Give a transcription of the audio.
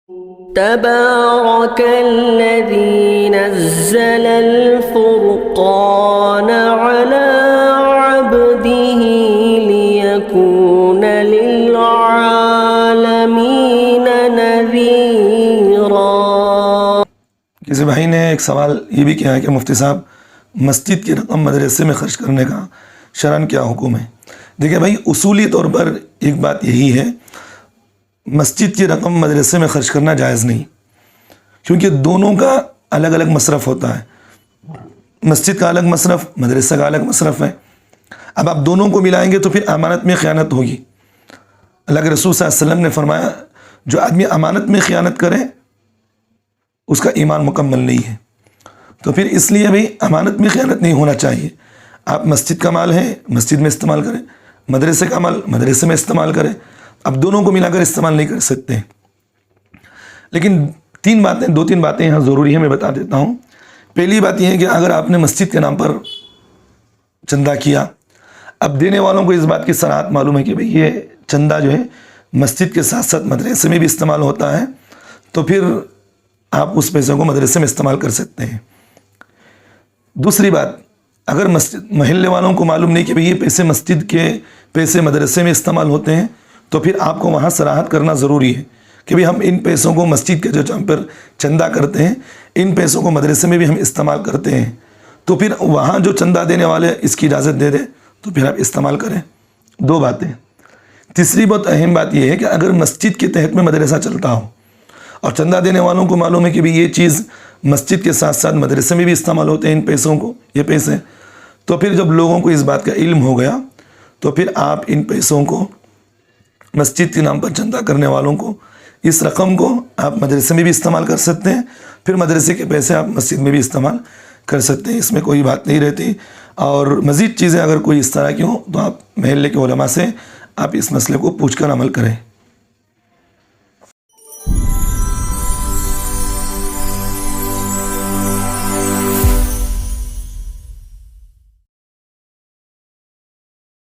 تبارك الذي نزل الفرقان على عبده ليكون للعالمين نذيرا۔ کسی بھائی نے ایک سوال یہ بھی کیا ہے کہ مفتی صاحب مسجد کی رقم مدرسے میں خرچ کرنے کا شرعاً کیا حکم ہے؟ دیکھیں بھائی، اصولی طور پر ایک بات یہی ہے، مسجد کی رقم مدرسے میں خرچ کرنا جائز نہیں، کیونکہ دونوں کا الگ الگ مصرف ہوتا ہے۔ مسجد کا الگ مصرف، مدرسہ کا الگ مصرف ہے۔ اب آپ دونوں کو ملائیں گے تو پھر امانت میں خیانت ہوگی۔ اللہ کے رسول صلی اللہ علیہ وسلم نے فرمایا جو آدمی امانت میں خیانت کرے اس کا ایمان مکمل نہیں ہے۔ تو پھر اس لیے بھی امانت میں خیانت نہیں ہونا چاہیے۔ آپ مسجد کا مال ہے مسجد میں استعمال کریں، مدرسے کا مال مدرسے میں استعمال کریں۔ اب دونوں کو ملا کر استعمال نہیں کر سکتے۔ لیکن دو تین باتیں یہاں ضروری ہیں، میں بتا دیتا ہوں۔ پہلی بات یہ ہے کہ اگر آپ نے مسجد کے نام پر چندہ کیا، اب دینے والوں کو اس بات کی صراحت معلوم ہے کہ بھئی یہ چندہ جو ہے مسجد کے ساتھ ساتھ مدرسے میں بھی استعمال ہوتا ہے، تو پھر آپ اس پیسے کو مدرسے میں استعمال کر سکتے ہیں۔ دوسری بات، اگر محلے والوں کو معلوم نہیں کہ بھئی یہ پیسے مسجد کے پیسے مدرسے میں استعمال ہوتے ہیں، تو پھر آپ کو وہاں صراحت کرنا ضروری ہے کہ بھئی ہم ان پیسوں کو مسجد کے جو جہاں پر چندہ کرتے ہیں ان پیسوں کو مدرسے میں بھی ہم استعمال کرتے ہیں، تو پھر وہاں جو چندہ دینے والے اس کی اجازت دے دیں تو پھر آپ استعمال کریں۔ دو باتیں۔ تیسری بہت اہم بات یہ ہے کہ اگر مسجد کے تحت میں مدرسہ چلتا ہو اور چندہ دینے والوں کو معلوم ہے کہ بھئی یہ چیز مسجد کے ساتھ ساتھ مدرسے میں بھی استعمال ہوتے ہیں ان پیسوں کو، یہ پیسے، تو پھر جب لوگوں کو اس بات کا علم ہو گیا تو پھر آپ ان پیسوں کو مسجد کے نام پر چندہ کرنے والوں کو اس رقم کو آپ مدرسے میں بھی استعمال کر سکتے ہیں، پھر مدرسے کے پیسے آپ مسجد میں بھی استعمال کر سکتے ہیں، اس میں کوئی بات نہیں رہتی۔ اور مزید چیزیں اگر کوئی اس طرح کی ہوں تو آپ محلے کے علماء سے آپ اس مسئلے کو پوچھ کر عمل کریں۔